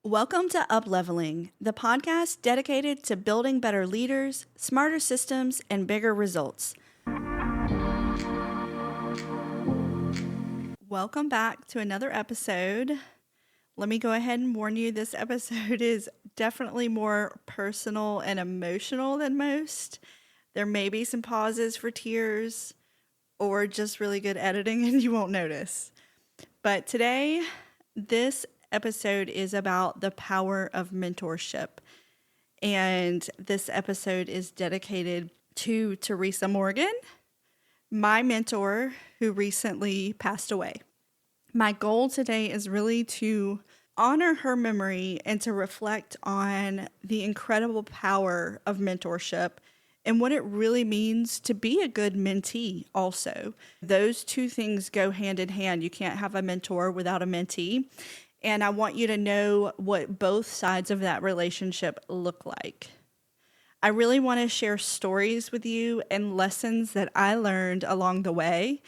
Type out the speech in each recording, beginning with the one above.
Welcome to Upleveling, the podcast dedicated to building better leaders, smarter systems, and bigger results. Welcome back to another episode. Let me go ahead and warn you, this episode is definitely more personal and emotional than most. There may be some pauses for tears or just really good editing and you won't notice. But today, this episode is about the power of mentorship. And this episode is dedicated to Teresa Morgan, my mentor who recently passed away. My goal today is really to honor her memory and to reflect on the incredible power of mentorship and what it really means to be a good mentee also. Those two things go hand in hand. You can't have a mentor without a mentee. And I want you to know what both sides of that relationship look like. I really want to share stories with you and lessons that I learned along the way,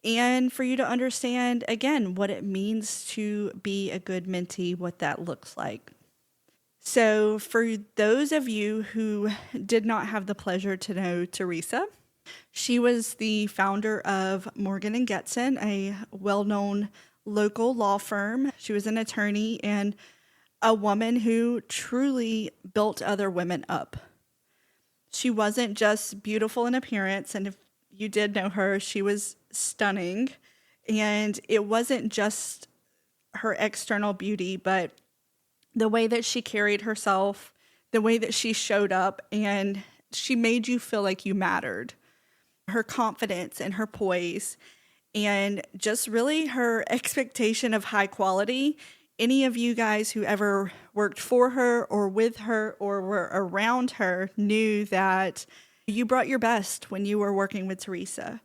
and for you to understand, again, what it means to be a good mentee, what that looks like. So for those of you who did not have the pleasure to know Teresa, she was the founder of Morgan & Getson, a well-known local law firm. She was an attorney and a woman who truly built other women up. She wasn't just beautiful in appearance, and if you did know her, she was stunning. And it wasn't just her external beauty, but the way that she carried herself, the way that she showed up, and she made you feel like you mattered. Her confidence and her poise, and just really her expectation of high quality. Any of you guys who ever worked for her or with her or were around her knew that you brought your best when you were working with Teresa.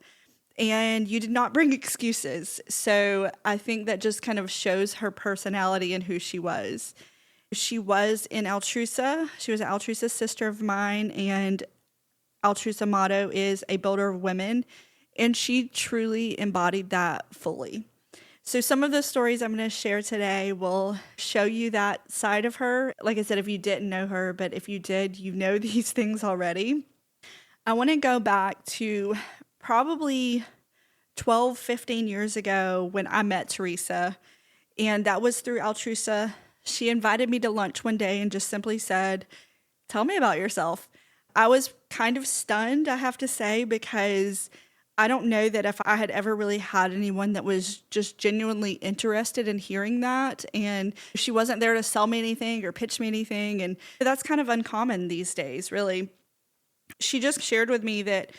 And you did not bring excuses. So I think that just kind of shows her personality and who she was. She was in Altrusa. She was an Altrusa sister of mine, and Altrusa motto is a builder of women. And she truly embodied that fully. So some of the stories I'm going to share today will show you that side of her. Like I said, if you didn't know her, but if you did, you know these things already. I want to go back to probably 12, 15 years ago when I met Teresa. And that was through Altrusa. She invited me to lunch one day and just simply said, "Tell me about yourself." I was kind of stunned, I have to say, because I don't know that if I had ever really had anyone that was just genuinely interested in hearing that. And she wasn't there to sell me anything or pitch me anything. And that's kind of uncommon these days, really. She just shared with me that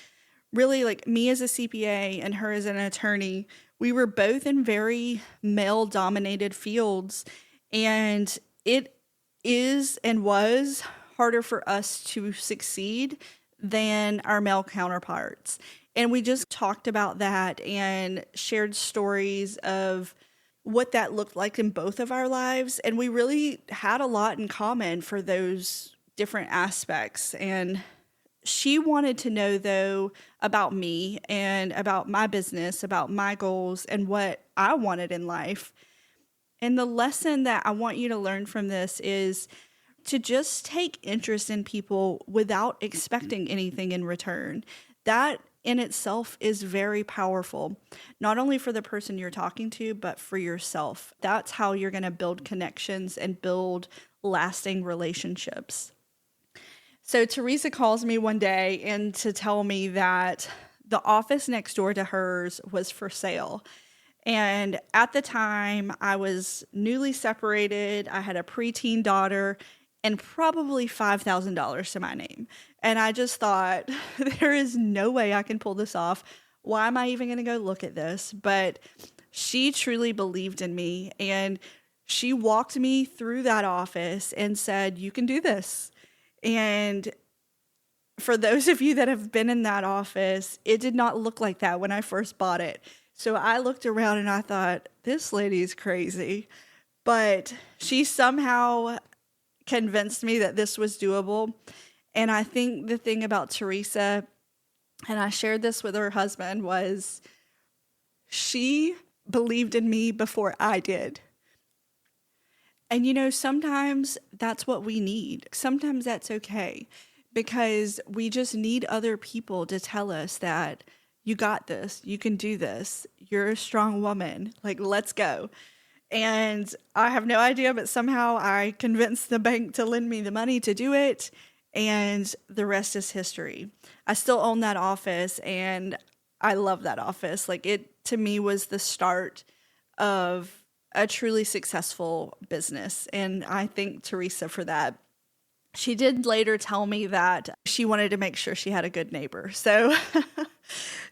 really, like, me as a CPA and her as an attorney, we were both in very male-dominated fields. And it is and was harder for us to succeed than our male counterparts. And we just talked about that and shared stories of what that looked like in both of our lives. And we really had a lot in common for those different aspects. And she wanted to know, though, about me and about my business, about my goals and what I wanted in life. And the lesson that I want you to learn from this is to just take interest in people without expecting anything in return. That in itself is very powerful, not only for the person you're talking to, but for yourself. That's how you're going to build connections and build lasting relationships. So Teresa calls me one day and to tell me that the office next door to hers was for sale. And at the time, I was newly separated. I had a preteen daughter and probably $5,000 to my name. And I just thought, there is no way I can pull this off. Why am I even going to go look at this? But she truly believed in me. And she walked me through that office and said, "You can do this." And for those of you that have been in that office, it did not look like that when I first bought it. So I looked around and I thought, this lady's crazy. But she somehow convinced me that this was doable. And I think the thing about Teresa, and I shared this with her husband, was she believed in me before I did. And sometimes that's what we need. Sometimes that's okay because we just need other people to tell us that you got this, you can do this, you're a strong woman, like, let's go. And I have no idea, but somehow I convinced the bank to lend me the money to do it. And the rest is history. I still own that office and I love that office. Like, it to me was the start of a truly successful business. And I thank Teresa for that. She did later tell me that she wanted to make sure she had a good neighbor. So,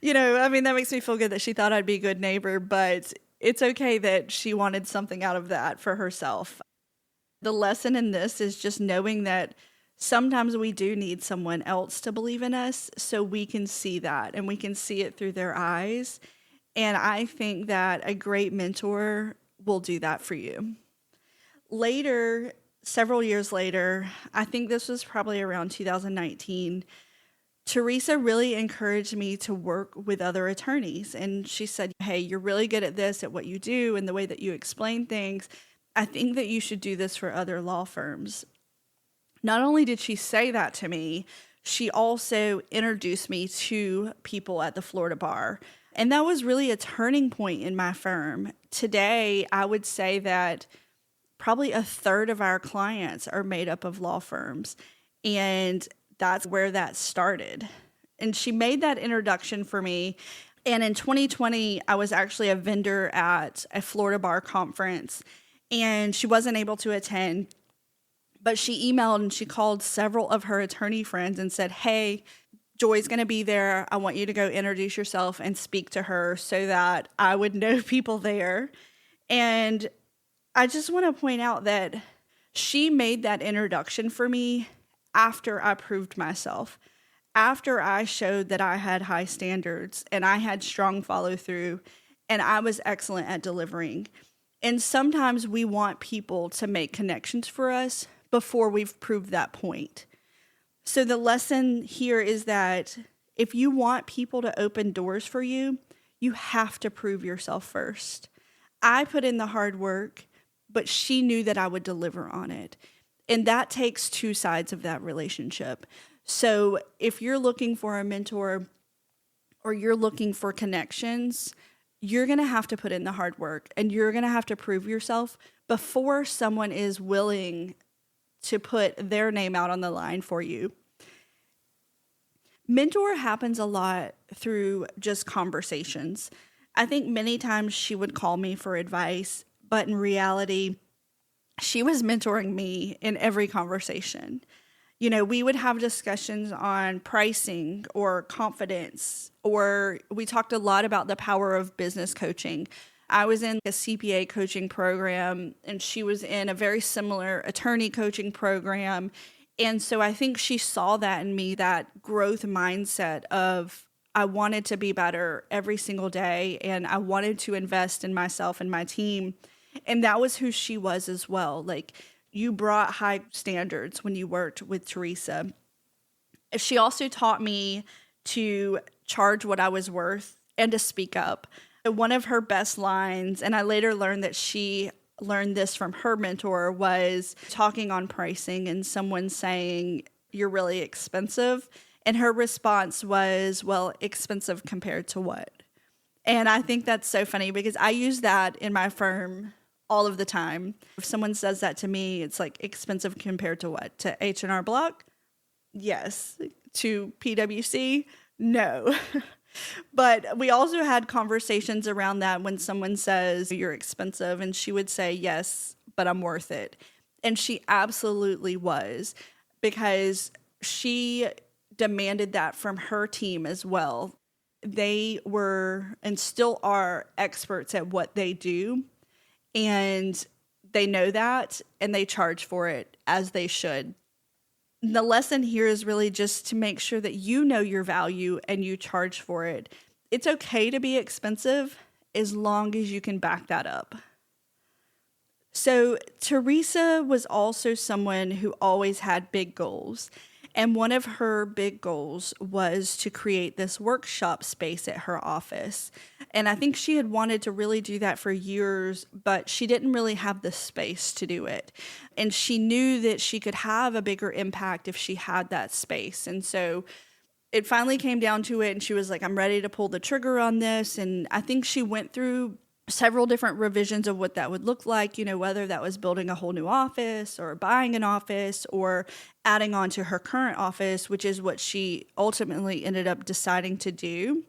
that makes me feel good that she thought I'd be a good neighbor, but it's okay that she wanted something out of that for herself. The lesson in this is just knowing that sometimes we do need someone else to believe in us so we can see that and we can see it through their eyes. And I think that a great mentor will do that for you. Later, several years later, I think this was probably around 2019, Teresa really encouraged me to work with other attorneys. And she said, hey, you're really good at this, at what you do, and the way that you explain things. I think that you should do this for other law firms. Not only did she say that to me, she also introduced me to people at the Florida bar. And that was really a turning point in my firm. Today, I would say that probably a third of our clients are made up of law firms. And that's where that started. And she made that introduction for me. And in 2020, I was actually a vendor at a Florida bar conference, and she wasn't able to attend. But she emailed and she called several of her attorney friends and said, hey, Joy's going to be there. I want you to go introduce yourself and speak to her so that I would know people there. And I just want to point out that she made that introduction for me after I proved myself, after I showed that I had high standards and I had strong follow through and I was excellent at delivering. And sometimes we want people to make connections for us before we've proved that point. So the lesson here is that if you want people to open doors for you, you have to prove yourself first. I put in the hard work, but she knew that I would deliver on it. And that takes two sides of that relationship. So if you're looking for a mentor or you're looking for connections, you're going to have to put in the hard work and you're going to have to prove yourself before someone is willing to put their name out on the line for you. Mentor happens a lot through just conversations. I think many times she would call me for advice, but in reality, she was mentoring me in every conversation. We would have discussions on pricing or confidence, or we talked a lot about the power of business coaching. I was in a CPA coaching program, and she was in a very similar attorney coaching program. And so I think she saw that in me, that growth mindset of I wanted to be better every single day, and I wanted to invest in myself and my team. And that was who she was as well. Like, you brought high standards when you worked with Teresa. She also taught me to charge what I was worth and to speak up. One of her best lines, and I later learned that she learned this from her mentor, was talking on pricing and someone saying, you're really expensive. And her response was, well, expensive compared to what? And I think that's so funny because I use that in my firm all of the time. If someone says that to me, it's like, expensive compared to what? To H&R Block? Yes. To PwC? No. But we also had conversations around that when someone says, you're expensive, and she would say, yes, but I'm worth it. And she absolutely was, because she demanded that from her team as well. They were and still are experts at what they do, and they know that, and they charge for it as they should. The lesson here is really just to make sure that you know your value and you charge for it. It's okay to be expensive as long as you can back that up. So Teresa was also someone who always had big goals. And one of her big goals was to create this workshop space at her office. And I think she had wanted to really do that for years, but she didn't really have the space to do it. And she knew that she could have a bigger impact if she had that space. And so it finally came down to it, and she was like, I'm ready to pull the trigger on this. And I think she went through several different revisions of what that would look like, whether that was building a whole new office or buying an office or adding on to her current office, which is what she ultimately ended up deciding to do.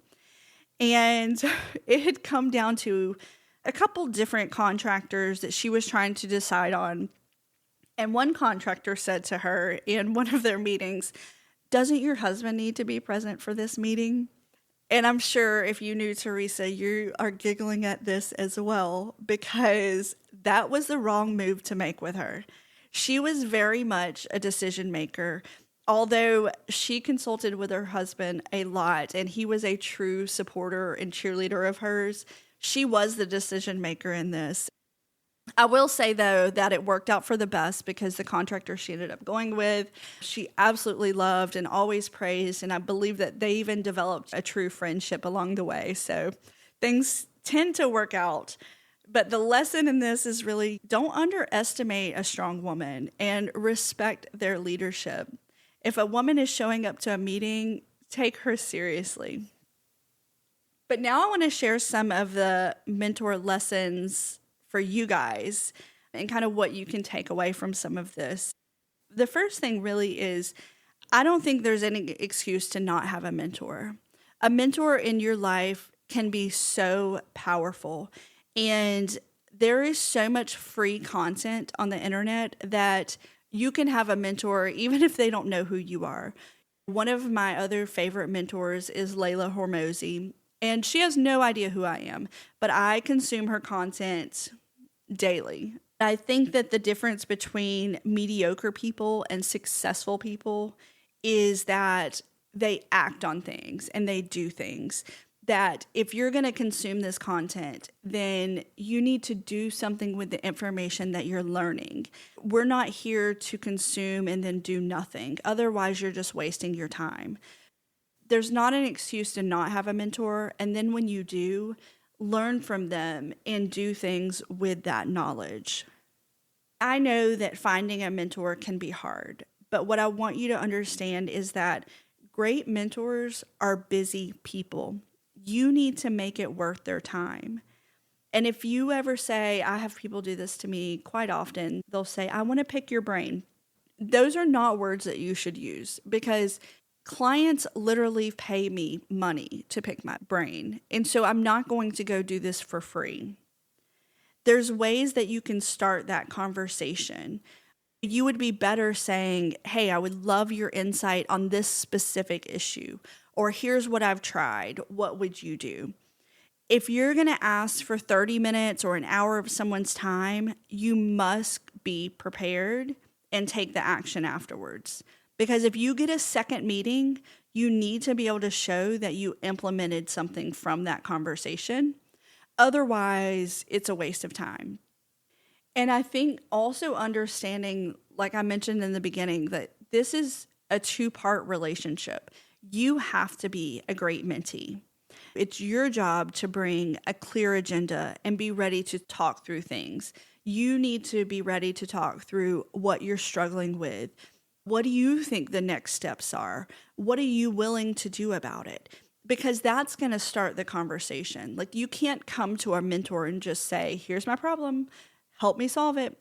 And it had come down to a couple different contractors that she was trying to decide on. And one contractor said to her in one of their meetings, doesn't your husband need to be present for this meeting? And I'm sure if you knew Teresa, you are giggling at this as well, because that was the wrong move to make with her. She was very much a decision maker, although she consulted with her husband a lot, and he was a true supporter and cheerleader of hers. She was the decision maker in this. I will say, though, that it worked out for the best because the contractor she ended up going with, she absolutely loved and always praised. And I believe that they even developed a true friendship along the way. So things tend to work out. But the lesson in this is really don't underestimate a strong woman and respect their leadership. If a woman is showing up to a meeting, take her seriously. But now I want to share some of the mentor lessons for you guys and kind of what you can take away from some of this. The first thing really is, I don't think there's any excuse to not have a mentor. A mentor in your life can be so powerful, and there is so much free content on the internet that you can have a mentor even if they don't know who you are. One of my other favorite mentors is Layla Hormozy, and she has no idea who I am, but I consume her content daily. I think that the difference between mediocre people and successful people is that they act on things and they do things. That if you're going to consume this content, then you need to do something with the information that you're learning. We're not here to consume and then do nothing. Otherwise, you're just wasting your time. There's not an excuse to not have a mentor. And then when you do, learn from them and do things with that knowledge. I know that finding a mentor can be hard, but what I want you to understand is that great mentors are busy people. You need to make it worth their time. And if you ever say, I have people do this to me quite often, they'll say, I want to pick your brain. Those are not words that you should use, because clients literally pay me money to pick my brain. And so I'm not going to go do this for free. There's ways that you can start that conversation. You would be better saying, hey, I would love your insight on this specific issue, or here's what I've tried. What would you do? If you're going to ask for 30 minutes or an hour of someone's time, you must be prepared and take the action afterwards. Because if you get a second meeting, you need to be able to show that you implemented something from that conversation. Otherwise, it's a waste of time. And I think also understanding, like I mentioned in the beginning, that this is a two-part relationship. You have to be a great mentee. It's your job to bring a clear agenda and be ready to talk through things. You need to be ready to talk through what you're struggling with. What do you think the next steps are? What are you willing to do about it? Because that's going to start the conversation. Like, you can't come to a mentor and just say, here's my problem, help me solve it.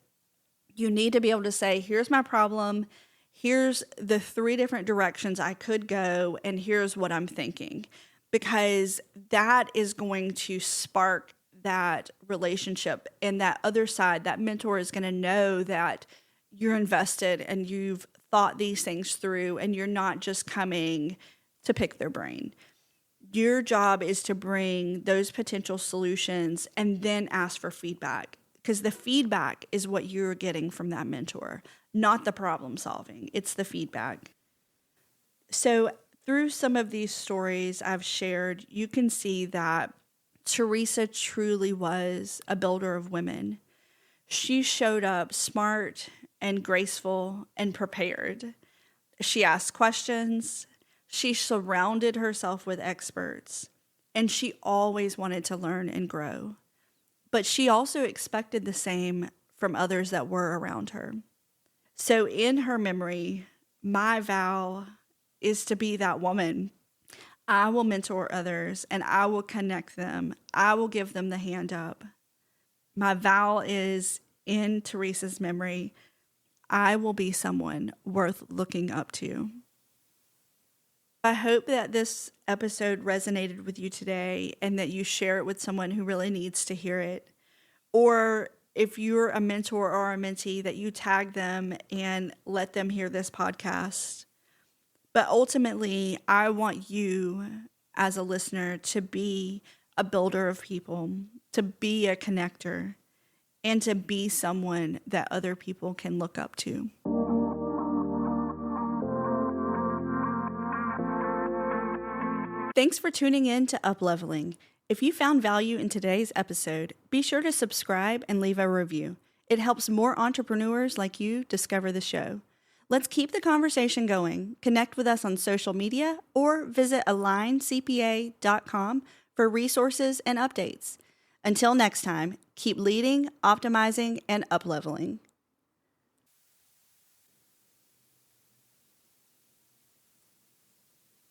You need to be able to say, here's my problem, here's the 3 different directions I could go, and here's what I'm thinking. Because that is going to spark that relationship, and that other side, that mentor is going to know that you're invested and you've thought these things through, and you're not just coming to pick their brain. Your job is to bring those potential solutions and then ask for feedback, because the feedback is what you're getting from that mentor, not the problem solving. It's the feedback. So through some of these stories I've shared, you can see that Teresa truly was a builder of women. She showed up smart and graceful and prepared. She asked questions. She surrounded herself with experts. And she always wanted to learn and grow. But she also expected the same from others that were around her. So in her memory, my vow is to be that woman. I will mentor others and I will connect them. I will give them the hand up. My vow is in Teresa's memory, I will be someone worth looking up to. I hope that this episode resonated with you today and that you share it with someone who really needs to hear it. Or if you're a mentor or a mentee, that you tag them and let them hear this podcast. But ultimately, I want you as a listener to be a builder of people, to be a connector, and to be someone that other people can look up to. Thanks for tuning in to Upleveling. If you found value in today's episode, be sure to subscribe and leave a review. It helps more entrepreneurs like you discover the show. Let's keep the conversation going. Connect with us on social media or visit aligncpa.com for resources and updates. Until next time, keep leading, optimizing, and upleveling.